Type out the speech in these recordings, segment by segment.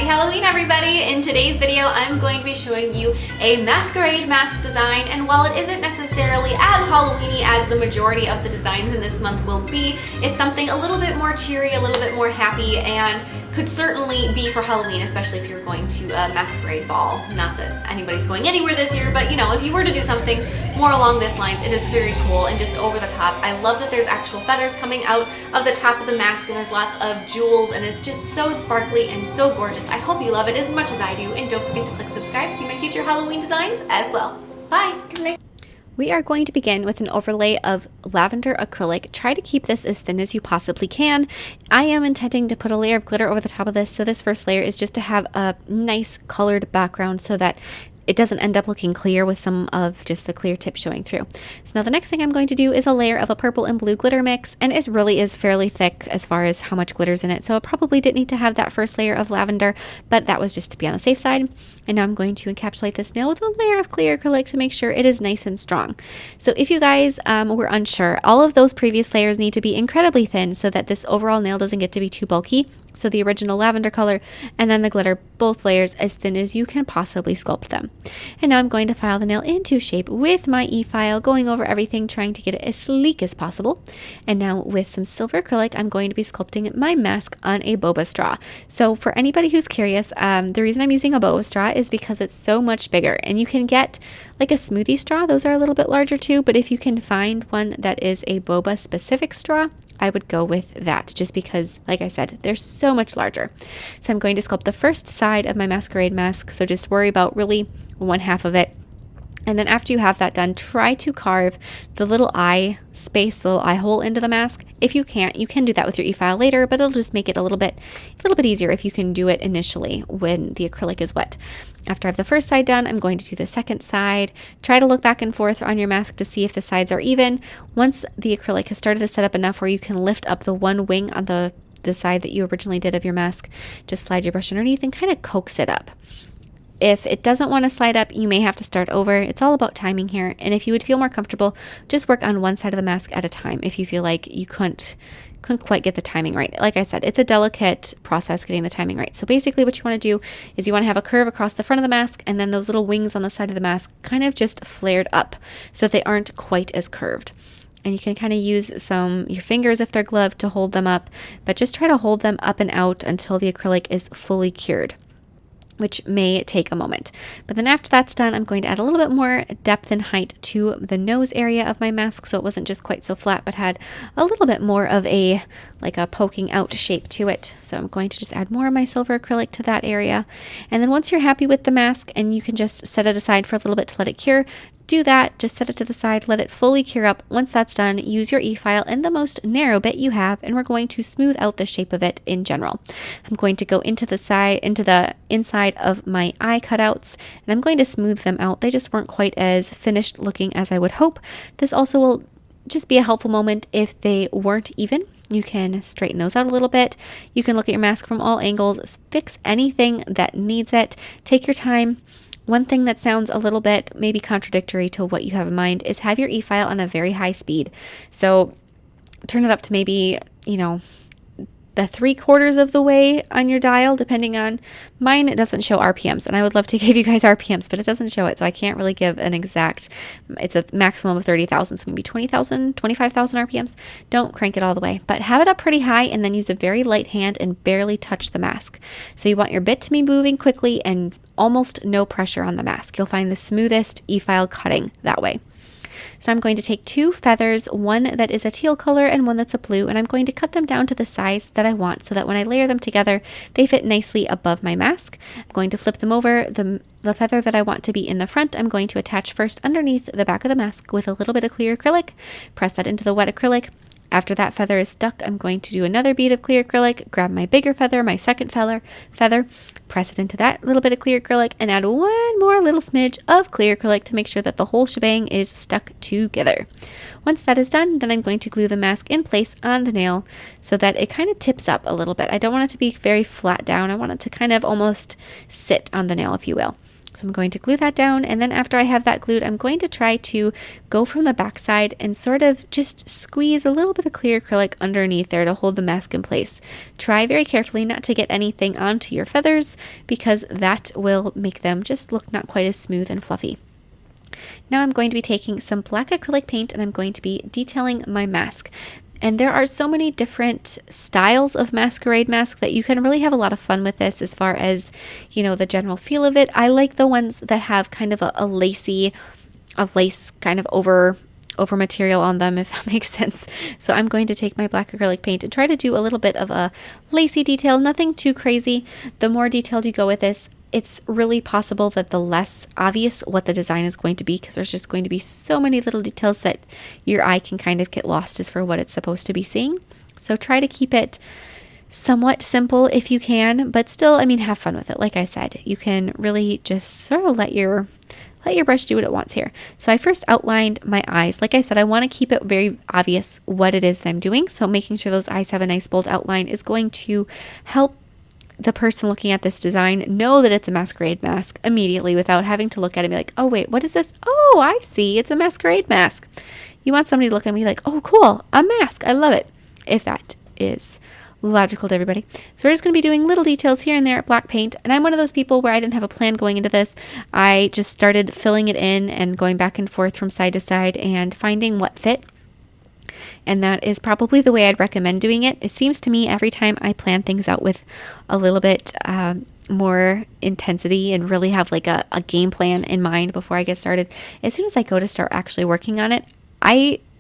Halloween everybody! In today's video I'm going to be showing you a masquerade mask design, and while it isn't necessarily as Halloweeny as the majority of the designs in this month will be, it's something a little bit more cheery, a little bit more happy, and could certainly be for Halloween, especially if you're going to a masquerade ball. Not that anybody's going anywhere this year, but you know, if you were to do something more along this lines, it is very cool and just over the top. I love that there's actual feathers coming out of the top of the mask, and there's lots of jewels, and it's just so sparkly and so gorgeous. I hope you love it as much as I do, and don't forget to click subscribe to see my future Halloween designs as well. Bye! We are going to begin with an overlay of lavender acrylic. Try to keep this as thin as you possibly can. I am intending to put a layer of glitter over the top of this, so this first layer is just to have a nice colored background so that it doesn't end up looking clear with some of just the clear tip showing through. So now the next thing I'm going to do is a layer of a purple and blue glitter mix, and it really is fairly thick as far as how much glitter's in it, so it probably didn't need to have that first layer of lavender, but that was just to be on the safe side. And now I'm going to encapsulate this nail with a layer of clear acrylic to make sure it is nice and strong. So if you guys were unsure, all of those previous layers need to be incredibly thin so that this overall nail doesn't get to be too bulky. So the original lavender color and then the glitter, both layers as thin as you can possibly sculpt them. And now I'm going to file the nail into shape with my e-file, going over everything, trying to get it as sleek as possible. And now with some silver acrylic, I'm going to be sculpting my mask on a boba straw. So for anybody who's curious, the reason I'm using a boba straw is because it's so much bigger, and you can get like a smoothie straw. Those are a little bit larger too, but if you can find one that is a boba specific straw, I would go with that, just because, like I said, they're so much larger. So I'm going to sculpt the first side of my masquerade mask, so just worry about really one half of it. And then after you have that done, try to carve the little eye space, the little eye hole into the mask. If you can't, you can do that with your e-file later, but it'll just make it a little bit easier if you can do it initially when the acrylic is wet. After I have the first side done, I'm going to do the second side. Try to look back and forth on your mask to see if the sides are even. Once the acrylic has started to set up enough where you can lift up the one wing on the side that you originally did of your mask, just slide your brush underneath and kind of coax it up. If it doesn't want to slide up, you may have to start over. It's all about timing here. And if you would feel more comfortable, just work on one side of the mask at a time if you feel like you couldn't quite get the timing right. Like I said, it's a delicate process getting the timing right. So basically what you want to do is you want to have a curve across the front of the mask, and then those little wings on the side of the mask kind of just flared up so they aren't quite as curved. And you can kind of use your fingers if they're gloved to hold them up, but just try to hold them up and out until the acrylic is fully cured, which may take a moment. But then after that's done, I'm going to add a little bit more depth and height to the nose area of my mask, so it wasn't just quite so flat, but had a little bit more of a poking out shape to it. So I'm going to just add more of my silver acrylic to that area. And then once you're happy with the mask, and you can just set it aside for a little bit to let it cure, do that, just set it to the side, let it fully cure up. Once that's done, use your e-file in the most narrow bit you have, and we're going to smooth out the shape of it in general. I'm going to go into the inside of my eye cutouts, and I'm going to smooth them out. They just weren't quite as finished looking as I would hope. This also will just be a helpful moment if they weren't even. You can straighten those out a little bit. You can look at your mask from all angles, fix anything that needs it. Take your time. One thing that sounds a little bit maybe contradictory to what you have in mind is have your e-file on a very high speed. So turn it up to maybe, the 3/4 of the way on your dial, depending on mine. It doesn't show RPMs, and I would love to give you guys RPMs, but it doesn't show it, so I can't really give an exact. It's a maximum of 30,000, so maybe 20,000, 25,000 RPMs. Don't crank it all the way, but have it up pretty high, and then use a very light hand and barely touch the mask. So you want your bit to be moving quickly and almost no pressure on the mask. You'll find the smoothest e-file cutting that way. So I'm going to take two feathers, one that is a teal color and one that's a blue, and I'm going to cut them down to the size that I want so that when I layer them together, they fit nicely above my mask. I'm going to flip them over. The feather that I want to be in the front, I'm going to attach first underneath the back of the mask with a little bit of clear acrylic. Press that into the wet acrylic. After that feather is stuck, I'm going to do another bead of clear acrylic, grab my bigger feather, my second feather, press it into that little bit of clear acrylic, and add one more little smidge of clear acrylic to make sure that the whole shebang is stuck together. Once that is done, then I'm going to glue the mask in place on the nail so that it kind of tips up a little bit. I don't want it to be very flat down. I want it to kind of almost sit on the nail, if you will. So I'm going to glue that down, and then after I have that glued, I'm going to try to go from the back side and sort of just squeeze a little bit of clear acrylic underneath there to hold the mask in place. Try very carefully not to get anything onto your feathers, because that will make them just look not quite as smooth and fluffy. Now I'm going to be taking some black acrylic paint and I'm going to be detailing my mask. And there are so many different styles of masquerade mask that you can really have a lot of fun with this as far as, you know, the general feel of it. I like the ones that have kind of a lace kind of over material on them, if that makes sense. So I'm going to take my black acrylic paint and try to do a little bit of a lacy detail, nothing too crazy. The more detailed you go with this, it's really possible that the less obvious what the design is going to be, because there's just going to be so many little details that your eye can kind of get lost as for what it's supposed to be seeing. So try to keep it somewhat simple if you can, but still, I mean, have fun with it. Like I said, you can really just sort of let your brush do what it wants here. So I first outlined my eyes. Like I said, I want to keep it very obvious what it is that I'm doing. So making sure those eyes have a nice bold outline is going to help the person looking at this design know that it's a masquerade mask immediately without having to look at it and be like, oh wait, what is this? Oh, I see, it's a masquerade mask. You want somebody to look at me like, oh cool, a mask, I love it, if that is logical to everybody. So we're just going to be doing little details here and there at black paint, and I'm one of those people where I didn't have a plan going into this. I just started filling it in and going back and forth from side to side and finding what fit. And that is probably the way I'd recommend doing it. It seems to me every time I plan things out with a little bit more intensity and really have like a game plan in mind before I get started, as soon as I go to start actually working on it,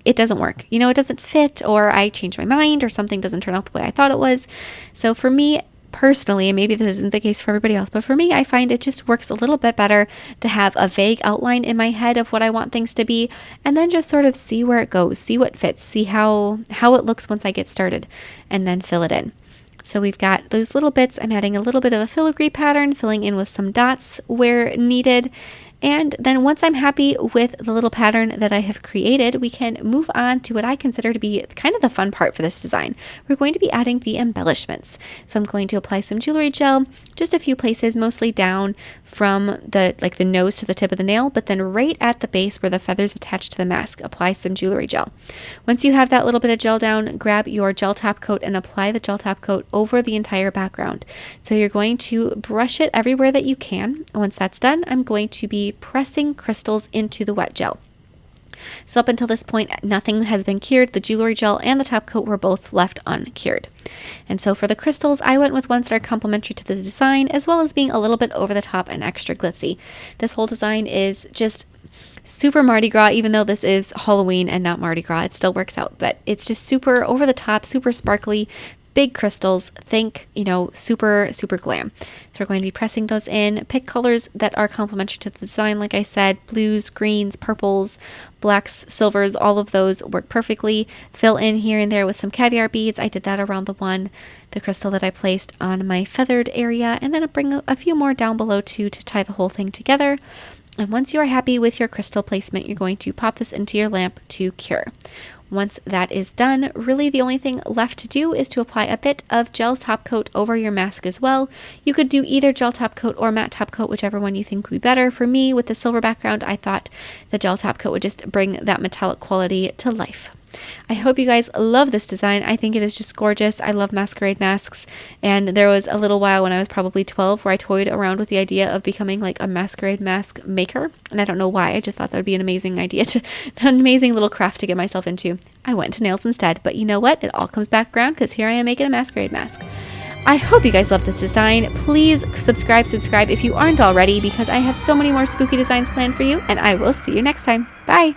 it doesn't work. You know, it doesn't fit, or I change my mind, or something doesn't turn out the way I thought it was. So for me personally, and maybe this isn't the case for everybody else, but for me, I find it just works a little bit better to have a vague outline in my head of what I want things to be, and then just sort of see where it goes, see what fits, see how it looks once I get started, and then fill it in. So we've got those little bits. I'm adding a little bit of a filigree pattern, filling in with some dots where needed. And then once I'm happy with the little pattern that I have created, we can move on to what I consider to be kind of the fun part for this design. We're going to be adding the embellishments. So I'm going to apply some jewelry gel, just a few places, mostly down from the nose to the tip of the nail, but then right at the base where the feathers attach to the mask, apply some jewelry gel. Once you have that little bit of gel down, grab your gel top coat and apply the gel top coat over the entire background. So you're going to brush it everywhere that you can. Once that's done, I'm going to be pressing crystals into the wet gel. So up until this point, nothing has been cured. The jewelry gel and the top coat were both left uncured. And so for the crystals, I went with ones that are complementary to the design, as well as being a little bit over the top and extra glitzy. This whole design is just super Mardi Gras, even though this is Halloween and not Mardi Gras. It still works out, but it's just super over the top, super sparkly, big crystals. Think, you know, super glam. So we're going to be pressing those in. Pick colors that are complementary to the design. Like I said, blues, greens, purples, blacks, silvers, all of those work perfectly. Fill in here and there with some caviar beads. I did that around the crystal that I placed on my feathered area, and then I'll bring a few more down below too to tie the whole thing together. And once you are happy with your crystal placement, you're going to pop this into your lamp to cure. Once that is done, really the only thing left to do is to apply a bit of gel top coat over your mask as well. You could do either gel top coat or matte top coat, whichever one you think would be better. For me, with the silver background, I thought the gel top coat would just bring that metallic quality to life. I hope you guys love this design. I think it is just gorgeous. I love masquerade masks, and there was a little while when I was probably 12 where I toyed around with the idea of becoming like a masquerade mask maker, and I don't know why. I just thought that would be an amazing idea, an amazing little craft to get myself into. I went to nails instead, but you know what? It all comes back around because here I am making a masquerade mask. I hope you guys love this design. Please subscribe if you aren't already, because I have so many more spooky designs planned for you, and I will see you next time. Bye!